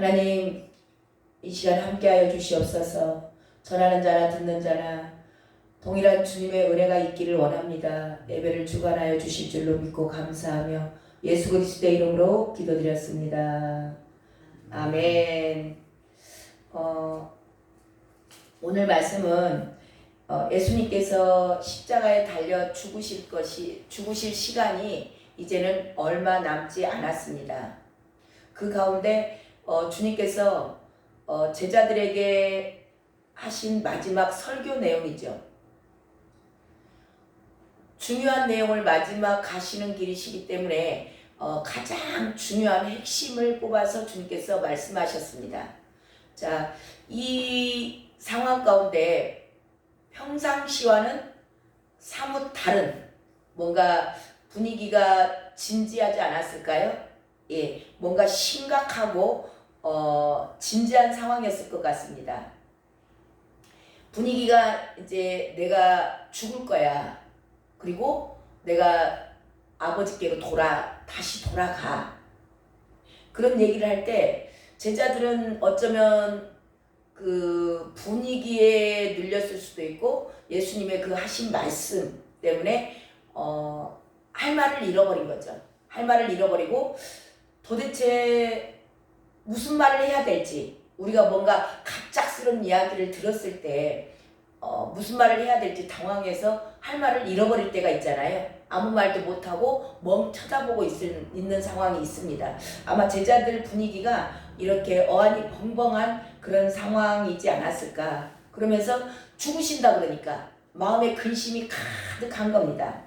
하나님, 이 시간 함께하여 주시옵소서. 전하는 자나 듣는 자나 동일한 주님의 은혜가 있기를 원합니다. 예배를 주관하여 주실 줄로 믿고 감사하며 예수 그리스도의 이름으로 기도드렸습니다. 아멘. 오늘 말씀은 예수님께서 십자가에 달려 죽으실 시간이 이제는 얼마 남지 않았습니다. 그 가운데 주님께서 제자들에게 하신 마지막 설교 내용이죠. 중요한 내용을 마지막 가시는 길이시기 때문에 가장 중요한 핵심을 뽑아서 주님께서 말씀하셨습니다. 자, 이 상황 가운데 평상시와는 사뭇 다른 뭔가 분위기가 진지하지 않았을까요? 예, 뭔가 심각하고 진지한 상황이었을 것 같습니다. 분위기가 이제 내가 죽을 거야. 그리고 내가 아버지께로 다시 돌아가. 그런 얘기를 할 때 제자들은 어쩌면 그 분위기에 눌렸을 수도 있고 예수님의 그 하신 말씀 때문에 할 말을 잃어버린 거죠. 할 말을 잃어버리고 도대체 무슨 말을 해야 될지, 우리가 뭔가 갑작스러운 이야기를 들었을 때 무슨 말을 해야 될지 당황해서 할 말을 잃어버릴 때가 있잖아요. 아무 말도 못하고 멍 쳐다보고 있는 상황이 있습니다. 아마 제자들 분위기가 이렇게 어안이 벙벙한 그런 상황이지 않았을까. 그러면서 죽으신다 그러니까 마음에 근심이 가득한 겁니다.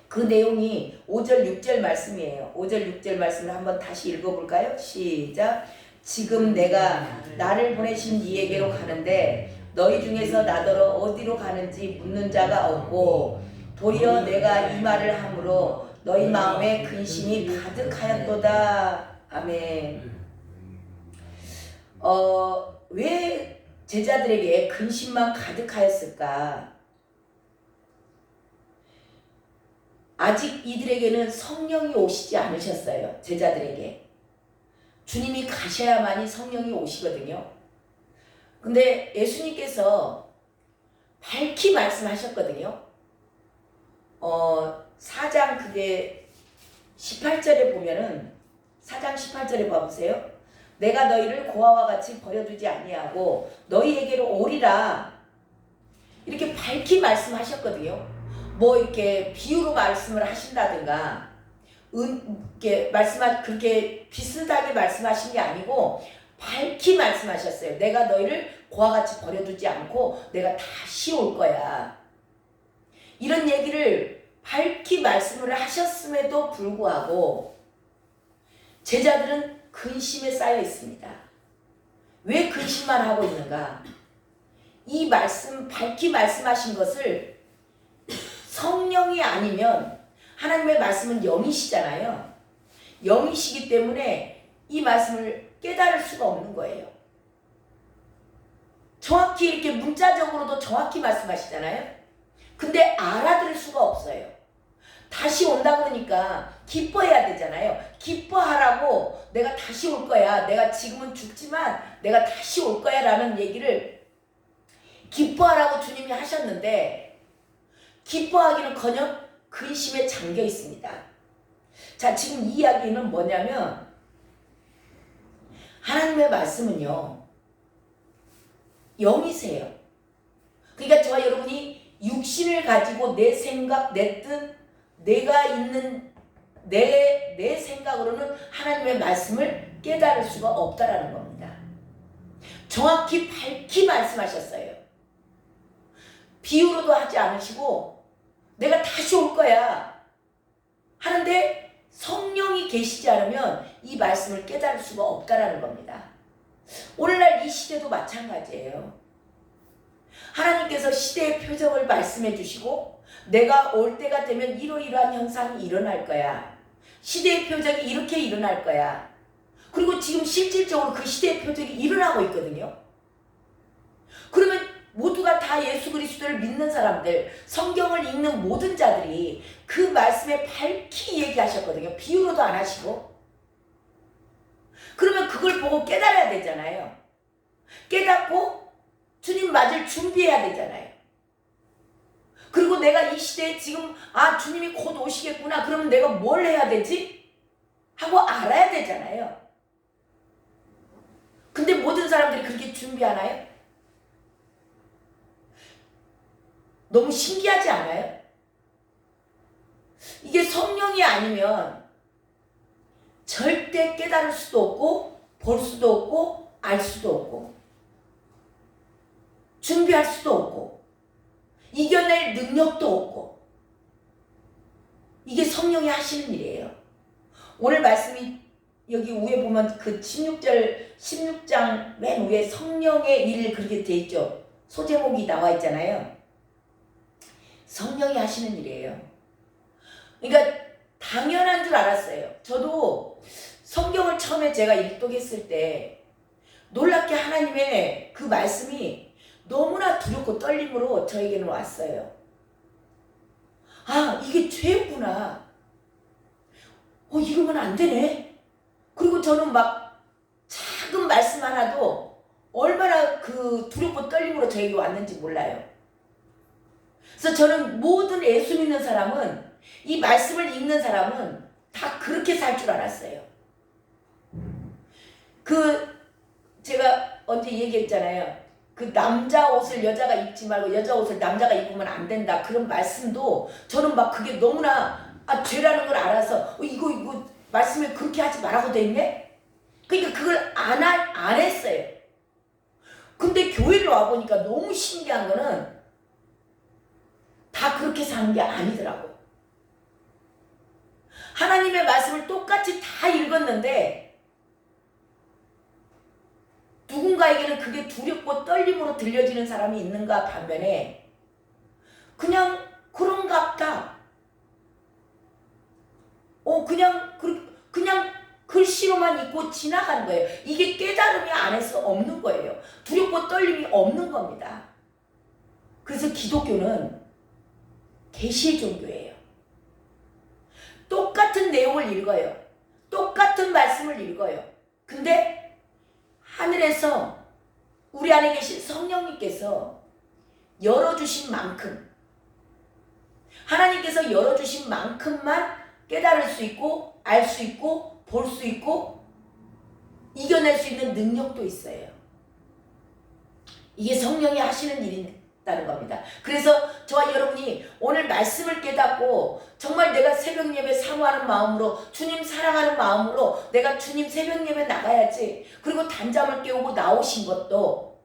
그 내용이 5절 6절 말씀이에요. 5절 6절 말씀을 한번 다시 읽어볼까요? 시작. 지금 내가 나를 보내신 이에게로 가는데 너희 중에서 나더러 어디로 가는지 묻는 자가 없고 도리어 내가 이 말을 함으로 너희 마음에 근심이 가득하였도다. 아멘. 왜 제자들에게 근심만 가득하였을까? 아직 이들에게는 성령이 오시지 않으셨어요. 제자들에게. 주님이 가셔야만이 성령이 오시거든요. 근데 예수님께서 밝히 말씀하셨거든요. 4장 그게 18절에 보면은 4장 18절에 봐보세요. 내가 너희를 고아와 같이 버려두지 아니하고 너희에게로 오리라. 이렇게 밝히 말씀하셨거든요. 뭐 이렇게 비유로 말씀을 하신다든가 이렇게 그렇게 비슷하게 말씀하신 게 아니고 밝히 말씀하셨어요. 내가 너희를 고아 같이 버려두지 않고 내가 다시 올 거야. 이런 얘기를 밝히 말씀을 하셨음에도 불구하고 제자들은 근심에 쌓여 있습니다. 왜 근심만 하고 있는가? 이 말씀, 밝히 말씀하신 것을 성령이 아니면, 하나님의 말씀은 영이시잖아요. 영이시기 때문에 이 말씀을 깨달을 수가 없는 거예요. 정확히 이렇게 문자적으로도 정확히 말씀하시잖아요. 근데 알아들을 수가 없어요. 다시 온다 그러니까 기뻐해야 되잖아요. 기뻐하라고 내가 다시 올 거야. 내가 지금은 죽지만 내가 다시 올 거야 라는 얘기를 기뻐하라고 주님이 하셨는데 기뻐하기는커녕 근심에 잠겨 있습니다. 자, 지금 이 이야기는 뭐냐면 하나님의 말씀은요, 영이세요. 그러니까 저와 여러분이 육신을 가지고 내 생각, 내 뜻, 내가 있는 내 생각으로는 하나님의 말씀을 깨달을 수가 없다라는 겁니다. 정확히 밝히 말씀하셨어요. 비유로도 하지 않으시고 내가 다시 올 거야 하는데 성령이 계시지 않으면 이 말씀을 깨달을 수가 없다라는 겁니다. 오늘날 이 시대도 마찬가지예요. 하나님께서 시대의 표적을 말씀해 주시고 내가 올 때가 되면 이러이러한 현상이 일어날 거야. 시대의 표적이 이렇게 일어날 거야. 그리고 지금 실질적으로 그 시대의 표적이 일어나고 있거든요. 그러면 모두가 다 예수 그리스도를 믿는 사람들, 성경을 읽는 모든 자들이 그 말씀에 밝히 얘기하셨거든요. 비유로도 안 하시고. 그러면 그걸 보고 깨달아야 되잖아요. 깨닫고 주님 맞을 준비해야 되잖아요. 그리고 내가 이 시대에 지금 주님이 곧 오시겠구나. 그러면 내가 뭘 해야 되지? 하고 알아야 되잖아요. 근데 모든 사람들이 그렇게 준비하나요? 너무 신기하지 않아요? 이게 성령이 아니면 절대 깨달을 수도 없고 볼 수도 없고 알 수도 없고 준비할 수도 없고 이겨낼 능력도 없고 이게 성령이 하시는 일이에요. 오늘 말씀이 여기 위에 보면 그 16장 맨 위에 성령의 일 그렇게 돼 있죠. 소제목이 나와 있잖아요. 성령이 하시는 일이에요. 그러니까 당연한 줄 알았어요. 저도 성경을 처음에 제가 일독했을 때 놀랍게 하나님의 그 말씀이 너무나 두렵고 떨림으로 저에게는 왔어요. 이게 죄구나. 이러면 안 되네. 그리고 저는 막 작은 말씀 하나도 얼마나 그 두렵고 떨림으로 저에게 왔는지 몰라요. 그래서 저는 모든 예수 믿는 사람은 이 말씀을 읽는 사람은 다 그렇게 살 줄 알았어요. 제가 언제 얘기했잖아요. 그 남자 옷을 여자가 입지 말고 여자 옷을 남자가 입으면 안 된다. 그런 말씀도 저는 막 그게 너무나 죄라는 걸 알아서 이거 말씀에 그렇게 하지 말라고 돼 있네? 그러니까 그걸 안 했어요. 근데 교회를 와보니까 너무 신기한 거는 다 그렇게 사는 게 아니더라고요. 하나님의 말씀을 똑같이 다 읽었는데 누군가에게는 그게 두렵고 떨림으로 들려지는 사람이 있는가 반면에 그냥 그런갑다. 그냥 글씨로만 읽고 지나간 거예요. 이게 깨달음이 안에서 없는 거예요. 두렵고 떨림이 없는 겁니다. 그래서 기독교는 계시의 종교예요. 똑같은 내용을 읽어요. 똑같은 말씀을 읽어요. 근데 하늘에서 우리 안에 계신 성령님께서 열어주신 만큼 하나님께서 열어주신 만큼만 깨달을 수 있고 알 수 있고 볼 수 있고 이겨낼 수 있는 능력도 있어요. 이게 성령이 하시는 일이다는 겁니다. 그래서 저와 여러분이 오늘 말씀을 깨닫고 정말 내가 새벽 예배 사모하는 마음으로 주님 사랑하는 마음으로 내가 주님 새벽 예배 나가야지. 그리고 단잠을 깨우고 나오신 것도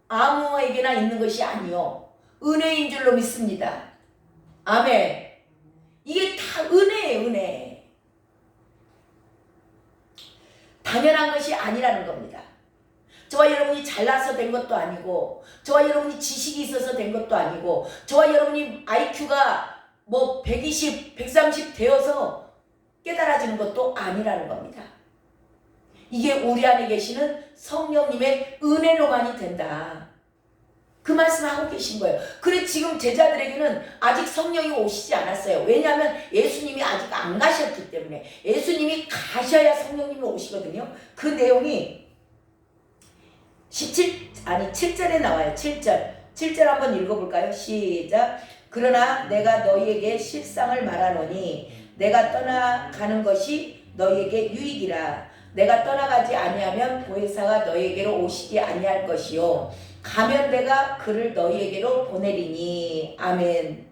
아무에게나 있는 것이 아니요 은혜인 줄로 믿습니다. 아멘. 이게 다 은혜예요. 은혜. 당연한 것이 아니라는 겁니다. 저와 여러분이 잘나서 된 것도 아니고 저와 여러분이 지식이 있어서 된 것도 아니고 저와 여러분이 IQ가 120, 130 되어서 깨달아지는 것도 아니라는 겁니다. 이게 우리 안에 계시는 성령님의 은혜로만이 된다. 그 말씀하고 계신 거예요. 그래 지금 제자들에게는 아직 성령이 오시지 않았어요. 왜냐하면 예수님이 아직 안 가셨기 때문에. 예수님이 가셔야 성령님이 오시거든요. 그 내용이 7절에 나와요. 7절 한번 읽어볼까요? 시작. 그러나 내가 너희에게 실상을 말하노니 내가 떠나가는 것이 너희에게 유익이라. 내가 떠나가지 아니하면 보혜사가 너희에게로 오시지 아니할 것이요 가면 내가 그를 너희에게로 보내리니. 아멘.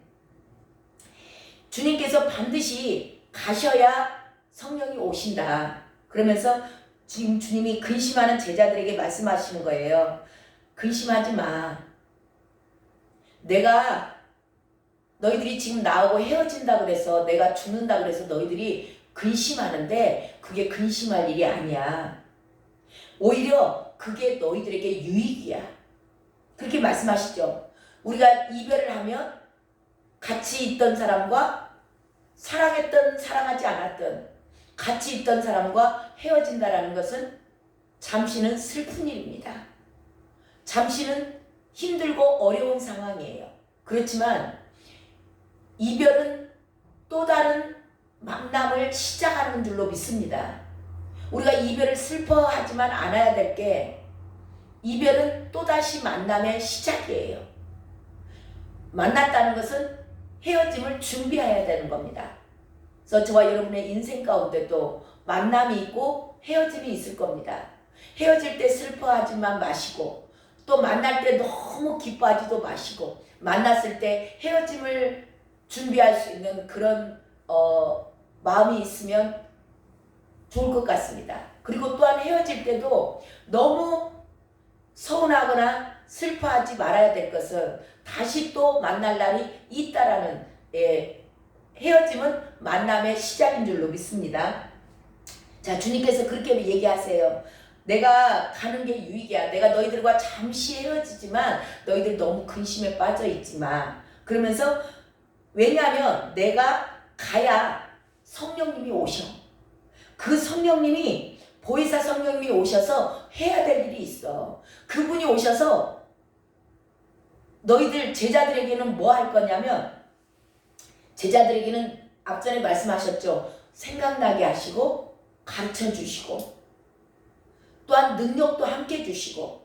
주님께서 반드시 가셔야 성령이 오신다. 그러면서 지금 주님이 근심하는 제자들에게 말씀하시는 거예요. 근심하지 마. 내가 너희들이 지금 나하고 헤어진다 그래서 내가 죽는다 그래서 너희들이 근심하는데 그게 근심할 일이 아니야. 오히려 그게 너희들에게 유익이야. 그렇게 말씀하시죠. 우리가 이별을 하면 같이 있던 사람과 사랑했던 사랑하지 않았던 같이 있던 사람과 헤어진다라는 것은 잠시는 슬픈 일입니다. 잠시는 힘들고 어려운 상황이에요. 그렇지만 이별은 또 다른 만남을 시작하는 줄로 믿습니다. 우리가 이별을 슬퍼하지만 않아야 될 게 이별은 또다시 만남의 시작이에요. 만났다는 것은 헤어짐을 준비해야 되는 겁니다. 그래서 저와 여러분의 인생 가운데도 만남이 있고 헤어짐이 있을 겁니다. 헤어질 때 슬퍼하지만 마시고 또 만날 때 너무 기뻐하지도 마시고 만났을 때 헤어짐을 준비할 수 있는 그런 마음이 있으면 좋을 것 같습니다. 그리고 또한 헤어질 때도 너무 서운하거나 슬퍼하지 말아야 될 것은 다시 또 만날 날이 있다라는 헤어짐은 만남의 시작인 줄로 믿습니다. 자, 주님께서 그렇게 얘기하세요. 내가 가는 게 유익이야. 내가 너희들과 잠시 헤어지지만 너희들 너무 근심에 빠져 있지 마. 그러면서 왜냐하면 내가 가야 성령님이 오셔. 그 성령님이 보혜사 성령님이 오셔서 해야 될 일이 있어. 그분이 오셔서 너희들 제자들에게는 뭐 할 거냐면 제자들에게는 앞전에 말씀하셨죠. 생각나게 하시고 가르쳐 주시고 또한 능력도 함께 주시고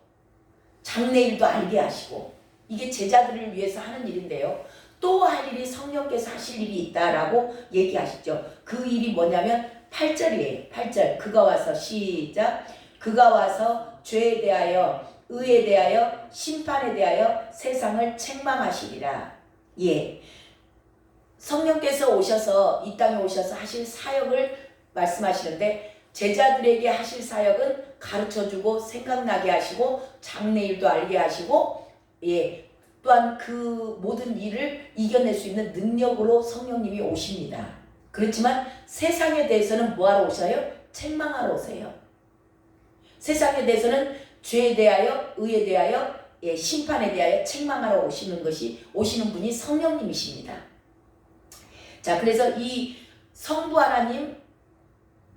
장래일도 알게 하시고 이게 제자들을 위해서 하는 일인데요. 또 할 일이 성령께서 하실 일이 있다라고 얘기하시죠. 그 일이 뭐냐면 8절이에요. 8절 그가 와서 시작 그가 와서 죄에 대하여 의에 대하여 심판에 대하여 세상을 책망하시리라. 예, 성령께서 오셔서 이 땅에 오셔서 하실 사역을 말씀하시는데 제자들에게 하실 사역은 가르쳐주고 생각나게 하시고 장래일도 알게 하시고 예, 또한 그 모든 일을 이겨낼 수 있는 능력으로 성령님이 오십니다. 그렇지만 세상에 대해서는 뭐하러 오셔요? 책망하러 오세요. 세상에 대해서는 죄에 대하여 의에 대하여 예, 심판에 대하여 책망하러 오시는 분이 성령님이십니다. 자, 그래서 이 성부 하나님,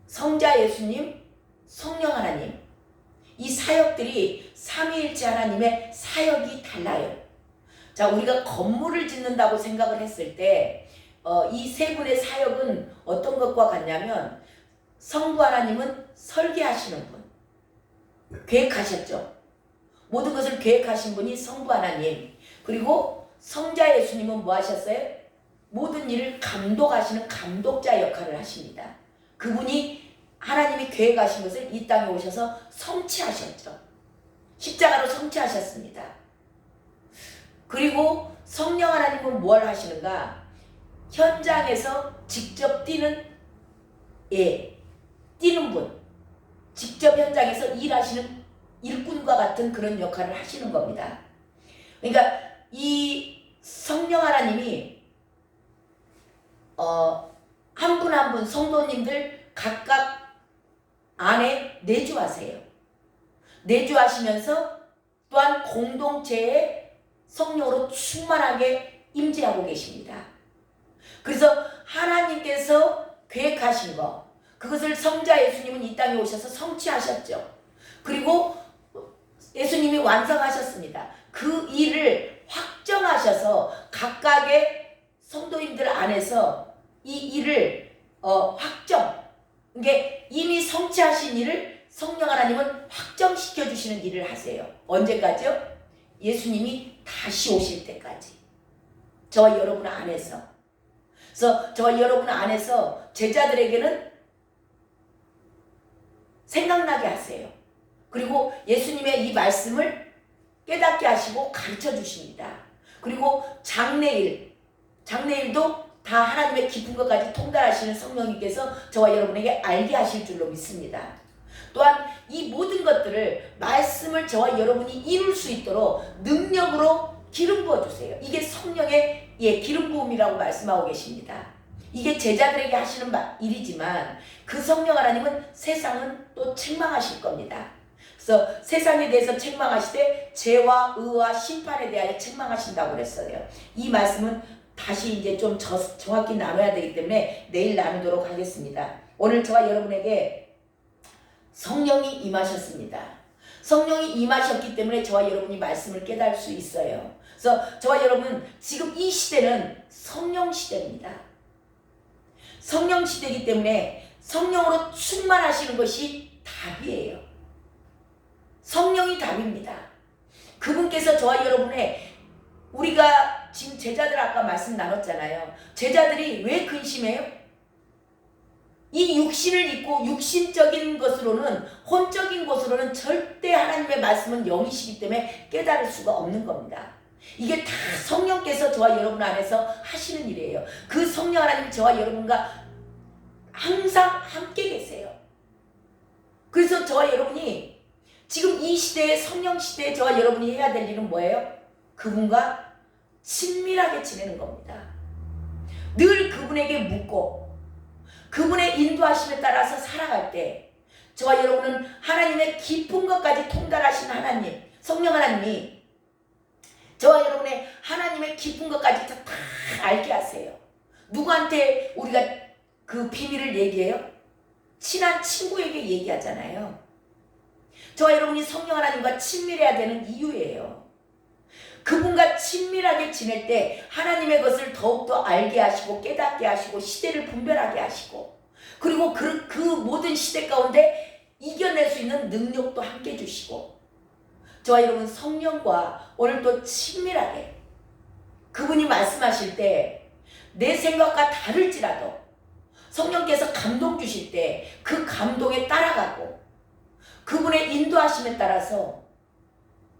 성자 예수님, 성령 하나님 이 사역들이 삼위일체 하나님의 사역이 달라요. 자, 우리가 건물을 짓는다고 생각을 했을 때 이 세 분의 사역은 어떤 것과 같냐면 성부 하나님은 설계하시는 분, 계획하셨죠. 모든 것을 계획하신 분이 성부 하나님. 그리고 성자 예수님은 뭐 하셨어요? 모든 일을 감독하시는 감독자 역할을 하십니다. 그분이 하나님이 계획하신 것을 이 땅에 오셔서 성취하셨죠. 십자가로 성취하셨습니다. 그리고 성령 하나님은 뭘 하시는가? 현장에서 직접 뛰는 분, 직접 현장에서 일하시는 일꾼과 같은 그런 역할을 하시는 겁니다. 그러니까 이 성령 하나님이 한 분 한 분 성도님들 각각 안에 내주하세요. 내주하시면서 또한 공동체의 성령으로 충만하게 임재하고 계십니다. 그래서 하나님께서 계획하신 것, 그것을 성자 예수님은 이 땅에 오셔서 성취하셨죠. 그리고 예수님이 완성하셨습니다. 그 일을 확정하셔서 각각의 성도님들 안에서 이 일을 이게 이미 성취하신 일을 성령 하나님은 확정시켜 주시는 일을 하세요. 언제까지요? 예수님이 다시 오실 때까지. 저와 여러분 안에서. 그래서 저와 여러분 안에서 제자들에게는 생각나게 하세요. 그리고 예수님의 이 말씀을 깨닫게 하시고 가르쳐 주십니다. 그리고 장래일도 다 하나님의 깊은 것까지 통달하시는 성령님께서 저와 여러분에게 알게 하실 줄로 믿습니다. 또한 이 모든 것들을 말씀을 저와 여러분이 이룰 수 있도록 능력으로 기름 부어주세요. 이게 성령의 기름 부음이라고 말씀하고 계십니다. 이게 제자들에게 하시는 일이지만 그 성령 하나님은 세상은 또 책망하실 겁니다. 그래서 세상에 대해서 책망하시되 죄와 의와 심판에 대하여 책망하신다고 그랬어요. 이 말씀은 다시 이제 좀 정확히 나눠야 되기 때문에 내일 나누도록 하겠습니다. 오늘 저와 여러분에게 성령이 임하셨습니다. 성령이 임하셨기 때문에 저와 여러분이 말씀을 깨달을 수 있어요. 그래서 저와 여러분 지금 이 시대는 성령 시대입니다. 성령 시대이기 때문에 성령으로 충만하시는 것이 답이에요. 성령이 답입니다. 그분께서 저와 여러분의, 우리가 지금 제자들 아까 말씀 나눴잖아요. 제자들이 왜 근심해요? 이 육신을 입고 육신적인 것으로는, 혼적인 것으로는 절대 하나님의 말씀은 영이시기 때문에 깨달을 수가 없는 겁니다. 이게 다 성령께서 저와 여러분 안에서 하시는 일이에요. 그 성령 하나님이 저와 여러분과 항상 함께 계세요. 그래서 저와 여러분이 지금 이 시대에, 성령 시대에 저와 여러분이 해야 될 일은 뭐예요? 그분과 친밀하게 지내는 겁니다. 늘 그분에게 묻고 그분의 인도하심에 따라서 살아갈 때 저와 여러분은 하나님의 깊은 것까지 통달하신 하나님, 성령 하나님이 저와 여러분의 하나님의 깊은 것까지 다 알게 하세요. 누구한테 우리가 그 비밀을 얘기해요? 친한 친구에게 얘기하잖아요. 저와 여러분이 성령 하나님과 친밀해야 되는 이유예요. 그분과 친밀하게 지낼 때 하나님의 것을 더욱더 알게 하시고 깨닫게 하시고 시대를 분별하게 하시고, 그리고 그 모든 시대 가운데 이겨낼 수 있는 능력도 함께 주시고, 저와 여러분 성령과 오늘 또 친밀하게 그분이 말씀하실 때 내 생각과 다를지라도 성령께서 감동 주실 때 그 감동에 따라가고 그분의 인도하심에 따라서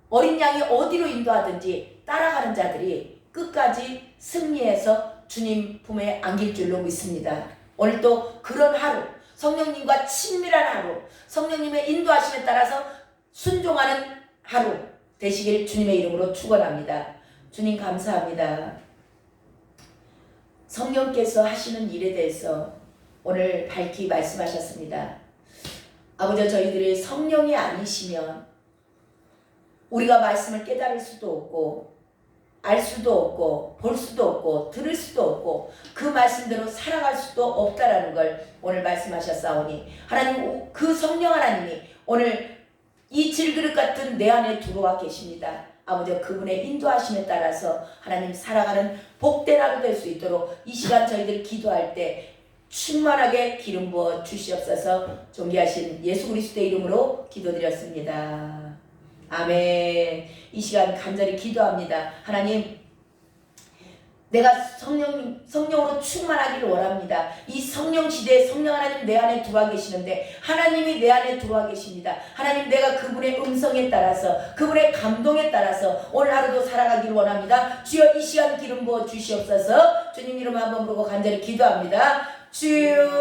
어린 양이 어디로 인도하든지 따라가는 자들이 끝까지 승리해서 주님 품에 안길 줄로 믿습니다. 오늘 또 그런 하루, 성령님과 친밀한 하루, 성령님의 인도하심에 따라서 순종하는 하루 되시길 주님의 이름으로 축원합니다. 주님 감사합니다. 성령께서 하시는 일에 대해서 오늘 밝히 말씀하셨습니다. 아버지, 저희들이 성령이 아니시면 우리가 말씀을 깨달을 수도 없고 알 수도 없고 볼 수도 없고 들을 수도 없고 그 말씀대로 살아갈 수도 없다라는 걸 오늘 말씀하셨사오니, 하나님, 그 성령 하나님이 오늘 이 질그릇 같은 내 안에 들어와 계십니다. 아버지, 그분의 인도하심에 따라서 하나님 살아가는 복된 하루 될 수 있도록 이 시간 저희들 기도할 때 충만하게 기름 부어 주시옵소서. 존귀하신 예수 그리스도의 이름으로 기도드렸습니다. 아멘. 이 시간 간절히 기도합니다. 하나님, 내가 성령으로 충만하기를 원합니다. 이 성령 시대에 성령 하나님 내 안에 들어와 계시는데 하나님이 내 안에 들어와 계십니다. 하나님, 내가 그분의 음성에 따라서 그분의 감동에 따라서 오늘 하루도 살아가기를 원합니다. 주여, 이 시간 기름 부어 주시옵소서. 주님 이름 한번 부르고 간절히 기도합니다. 주여